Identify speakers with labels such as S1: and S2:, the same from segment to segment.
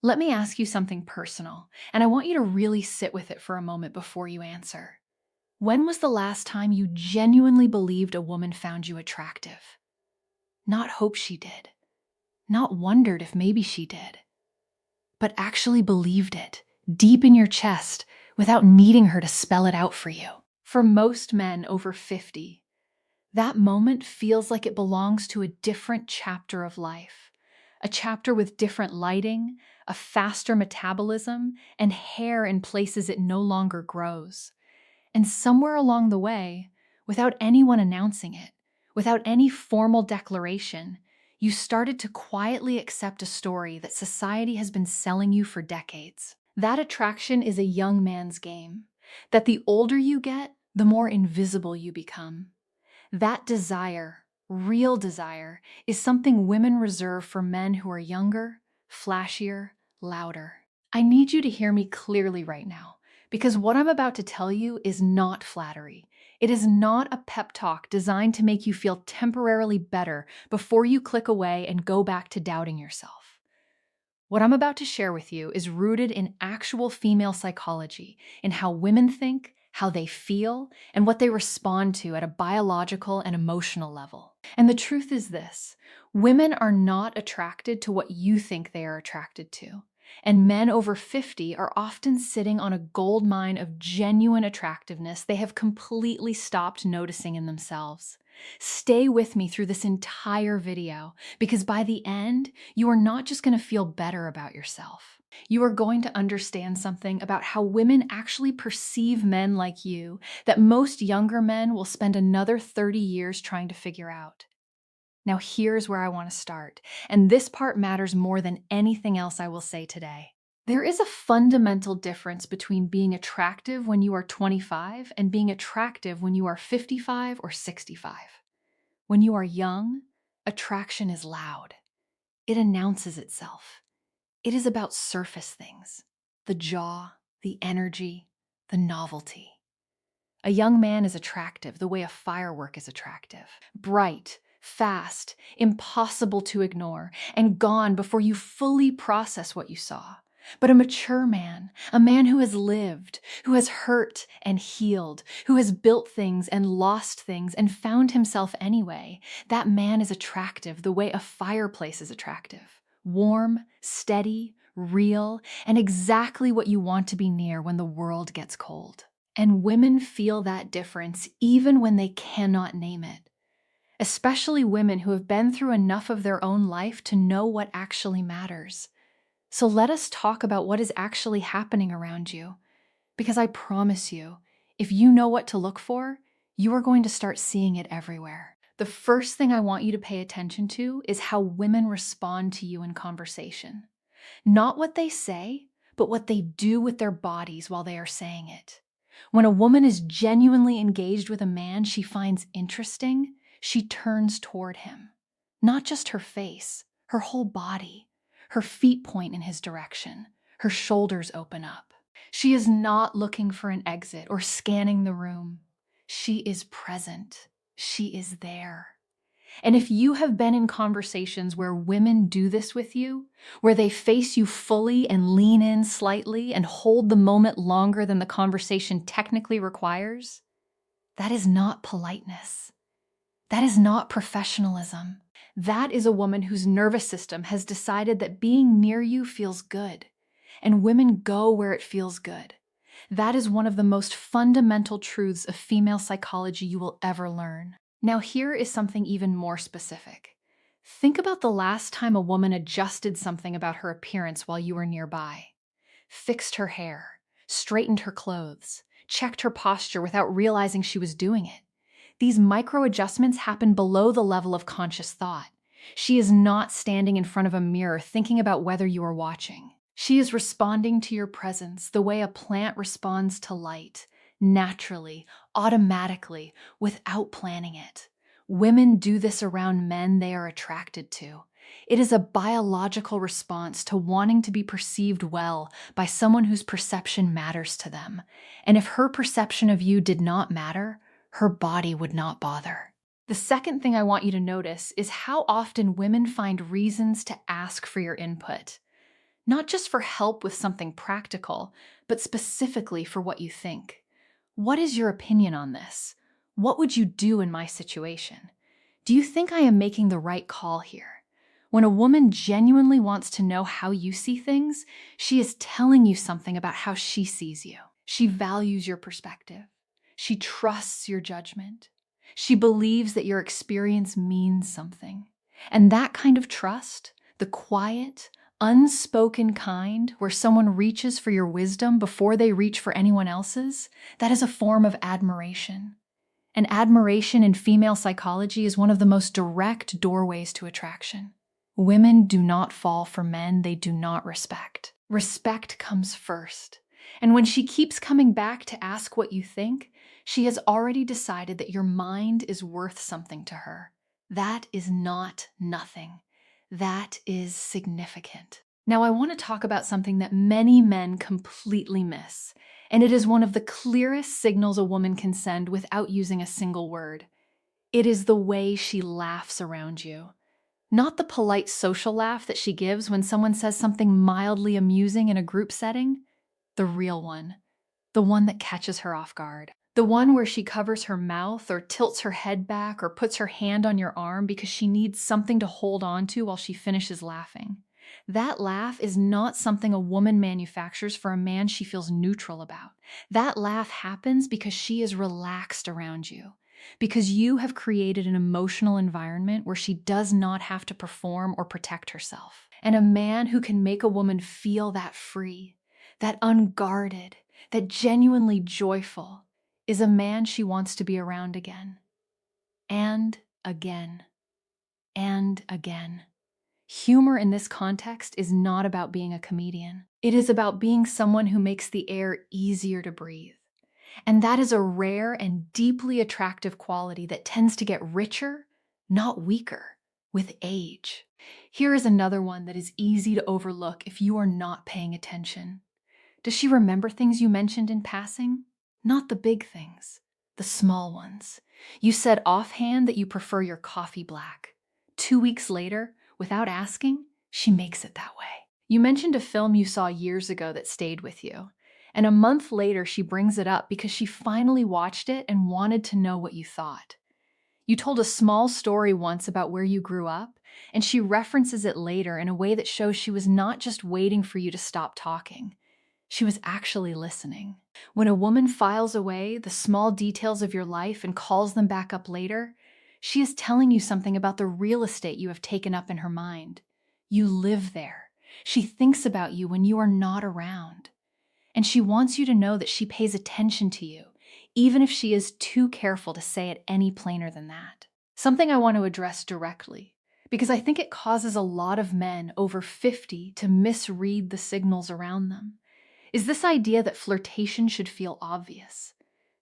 S1: Let me ask you something personal, and I want you to really sit with it for a moment before you answer. When was the last time you genuinely believed a woman found you attractive? Not hoped she did, not wondered if maybe she did, but actually believed it, deep in your chest, without needing her to spell it out for you. For most men over 50, that moment feels like it belongs to a different chapter of life. A chapter with different lighting, a faster metabolism, and hair in places it no longer grows. And somewhere along the way, without anyone announcing it, without any formal declaration, you started to quietly accept a story that society has been selling you for decades. That attraction is a young man's game, that the older you get, the more invisible you become. That desire, real desire, is something women reserve for men who are younger, flashier, louder. I need you to hear me clearly right now, because what I'm about to tell you is not flattery. It is not a pep talk designed to make you feel temporarily better before you click away and go back to doubting yourself. What I'm about to share with you is rooted in actual female psychology, in how women think, how they feel, and what they respond to at a biological and emotional level. And the truth is this: women are not attracted to what you think they are attracted to. And men over 50 are often sitting on a gold mine of genuine attractiveness they have completely stopped noticing in themselves. Stay with me through this entire video, because by the end, you are not just going to feel better about yourself. You are going to understand something about how women actually perceive men like you that most younger men will spend another 30 years trying to figure out. Now here's where I want to start, and this part matters more than anything else I will say today. There is a fundamental difference between being attractive when you are 25 and being attractive when you are 55 or 65. When you are young, attraction is loud. It announces itself. It is about surface things: the jaw, the energy, the novelty. A young man is attractive the way a firework is attractive: bright, fast, impossible to ignore, and gone before you fully process what you saw. But a mature man, a man who has lived, who has hurt and healed, who has built things and lost things and found himself anyway, that man is attractive the way a fireplace is attractive: warm, steady, real, and exactly what you want to be near when the world gets cold. And women feel that difference even when they cannot name it. Especially women who have been through enough of their own life to know what actually matters. So let us talk about what is actually happening around you. Because I promise you, if you know what to look for, you are going to start seeing it everywhere. The first thing I want you to pay attention to is how women respond to you in conversation. Not what they say, but what they do with their bodies while they are saying it. When a woman is genuinely engaged with a man she finds interesting, she turns toward him. Not just her face, her whole body. Her feet point in his direction. Her shoulders open up. She is not looking for an exit or scanning the room. She is present. She is there. And if you have been in conversations where women do this with you, where they face you fully and lean in slightly and hold the moment longer than the conversation technically requires, that is not politeness. That is not professionalism. That is a woman whose nervous system has decided that being near you feels good, and women go where it feels good. That is one of the most fundamental truths of female psychology you will ever learn. Now here is something even more specific. Think about the last time a woman adjusted something about her appearance while you were nearby. Fixed her hair, straightened her clothes, checked her posture without realizing she was doing it. These micro adjustments happen below the level of conscious thought. She is not standing in front of a mirror thinking about whether you are watching. She is responding to your presence the way a plant responds to light, naturally, automatically, without planning it. Women do this around men they are attracted to. It is a biological response to wanting to be perceived well by someone whose perception matters to them. And if her perception of you did not matter, her body would not bother. The second thing I want you to notice is how often women find reasons to ask for your input. Not just for help with something practical, but specifically for what you think. What is your opinion on this? What would you do in my situation? Do you think I am making the right call here? When a woman genuinely wants to know how you see things, she is telling you something about how she sees you. She values your perspective. She trusts your judgment. She believes that your experience means something. And that kind of trust, the quiet, unspoken kind where someone reaches for your wisdom before they reach for anyone else's, that is a form of admiration. And admiration in female psychology is one of the most direct doorways to attraction. Women do not fall for men they do not respect. Respect comes first. And when she keeps coming back to ask what you think, she has already decided that your mind is worth something to her. That is not nothing. That is significant. Now, I want to talk about something that many men completely miss, and it is one of the clearest signals a woman can send without using a single word. It is the way she laughs around you. Not the polite social laugh that she gives when someone says something mildly amusing in a group setting. The real one. The one that catches her off guard. The one where she covers her mouth or tilts her head back or puts her hand on your arm because she needs something to hold on to while she finishes laughing. That laugh is not something a woman manufactures for a man she feels neutral about. That laugh happens because she is relaxed around you. Because you have created an emotional environment where she does not have to perform or protect herself. And a man who can make a woman feel that free, that unguarded, that genuinely joyful, is a man she wants to be around again. And again. And again. Humor in this context is not about being a comedian. It is about being someone who makes the air easier to breathe. And that is a rare and deeply attractive quality that tends to get richer, not weaker, with age. Here is another one that is easy to overlook if you are not paying attention. Does she remember things you mentioned in passing? Not the big things, the small ones. You said offhand that you prefer your coffee black. 2 weeks later, without asking, she makes it that way. You mentioned a film you saw years ago that stayed with you. And a month later, she brings it up because she finally watched it and wanted to know what you thought. You told a small story once about where you grew up, and she references it later in a way that shows she was not just waiting for you to stop talking. She was actually listening. When a woman files away the small details of your life and calls them back up later, she is telling you something about the real estate you have taken up in her mind. You live there. She thinks about you when you are not around. And she wants you to know that she pays attention to you, even if she is too careful to say it any plainer than that. Something I want to address directly, because I think it causes a lot of men over 50 to misread the signals around them, is this idea that flirtation should feel obvious,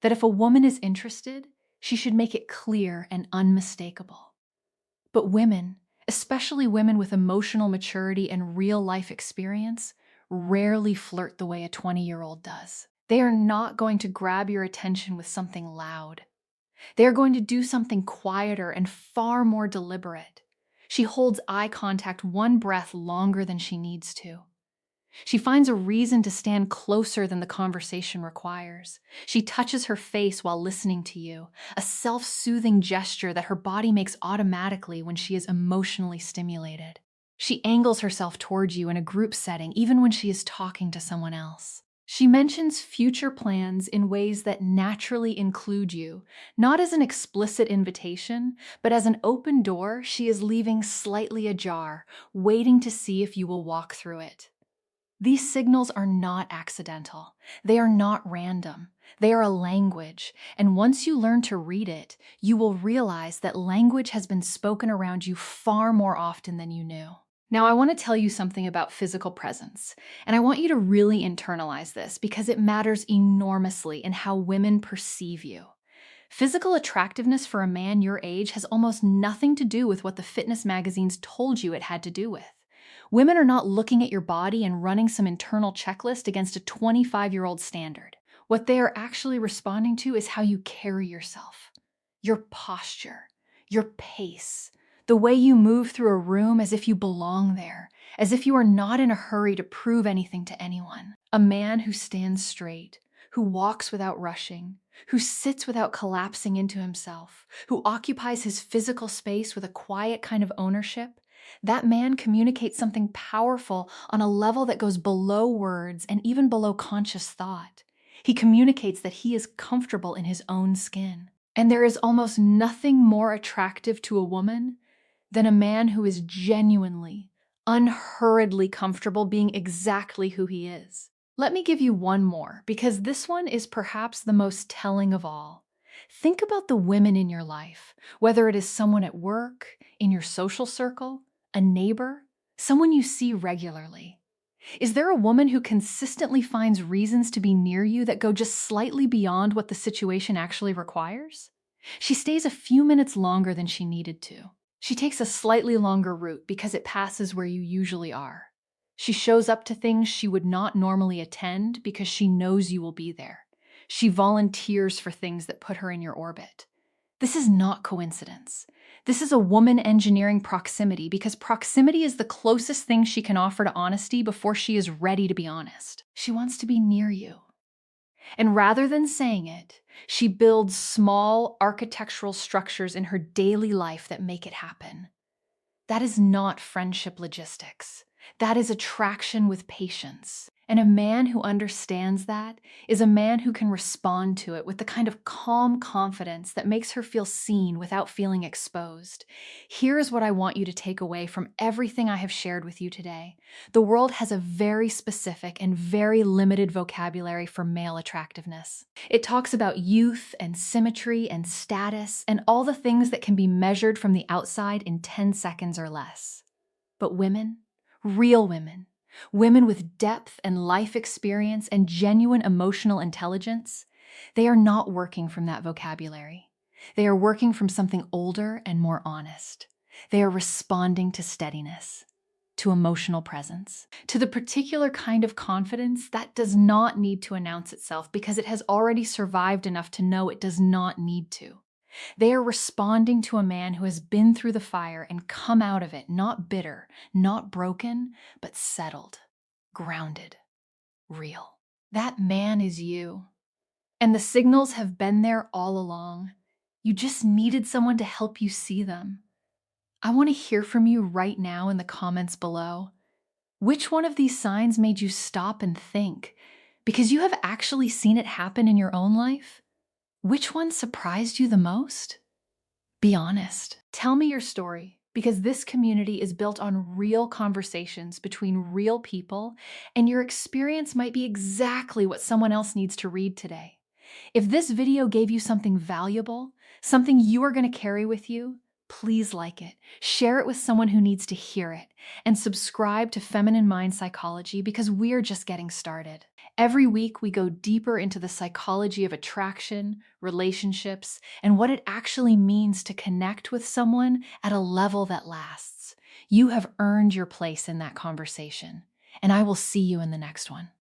S1: that if a woman is interested, she should make it clear and unmistakable. But women, especially women with emotional maturity and real-life experience, rarely flirt the way a 20-year-old does. They are not going to grab your attention with something loud. They are going to do something quieter and far more deliberate. She holds eye contact one breath longer than she needs to. She finds a reason to stand closer than the conversation requires. She touches her face while listening to you, a self-soothing gesture that her body makes automatically when she is emotionally stimulated. She angles herself towards you in a group setting, even when she is talking to someone else. She mentions future plans in ways that naturally include you, not as an explicit invitation, but as an open door she is leaving slightly ajar, waiting to see if you will walk through it. These signals are not accidental. They are not random. They are a language, and once you learn to read it, you will realize that language has been spoken around you far more often than you knew. Now, I want to tell you something about physical presence, and I want you to really internalize this because it matters enormously in how women perceive you. Physical attractiveness for a man your age has almost nothing to do with what the fitness magazines told you it had to do with. Women are not looking at your body and running some internal checklist against a 25-year-old standard. What they are actually responding to is how you carry yourself, your posture, your pace, The way you move through a room as if you belong there, as if you are not in a hurry to prove anything to anyone. A man who stands straight, who walks without rushing, who sits without collapsing into himself, who occupies his physical space with a quiet kind of ownership. That man communicates something powerful on a level that goes below words and even below conscious thought. He communicates that he is comfortable in his own skin. And there is almost nothing more attractive to a woman than a man who is genuinely, unhurriedly comfortable being exactly who he is. Let me give you one more, because this one is perhaps the most telling of all. Think about the women in your life, whether it is someone at work, in your social circle, a neighbor, someone you see regularly. Is there a woman who consistently finds reasons to be near you that go just slightly beyond what the situation actually requires? She stays a few minutes longer than she needed to. She takes a slightly longer route because it passes where you usually are. She shows up to things she would not normally attend because she knows you will be there. She volunteers for things that put her in your orbit. This is not coincidence. This is a woman engineering proximity because proximity is the closest thing she can offer to honesty before she is ready to be honest. She wants to be near you. And rather than saying it, she builds small architectural structures in her daily life that make it happen. That is not friendship logistics. That is attraction with patience. And a man who understands that is a man who can respond to it with the kind of calm confidence that makes her feel seen without feeling exposed. Here's what I want you to take away from everything I have shared with you today. The world has a very specific and very limited vocabulary for male attractiveness. It talks about youth and symmetry and status and all the things that can be measured from the outside in 10 seconds or less. But women, real women, women with depth and life experience and genuine emotional intelligence, they are not working from that vocabulary. They are working from something older and more honest. They are responding to steadiness, to emotional presence, to the particular kind of confidence that does not need to announce itself because it has already survived enough to know it does not need to. They are responding to a man who has been through the fire and come out of it not bitter, not broken, but settled, grounded, real. That man is you. And the signals have been there all along. You just needed someone to help you see them. I want to hear from you right now in the comments below. Which one of these signs made you stop and think? Because you have actually seen it happen in your own life? Which one surprised you the most? Be honest. Tell me your story, because this community is built on real conversations between real people, and your experience might be exactly what someone else needs to read today. If this video gave you something valuable, something you are going to carry with you, please like it, share it with someone who needs to hear it, and subscribe to Feminine Mind Psychology because we're just getting started. Every week, we go deeper into the psychology of attraction, relationships, and what it actually means to connect with someone at a level that lasts. You have earned your place in that conversation, and I will see you in the next one.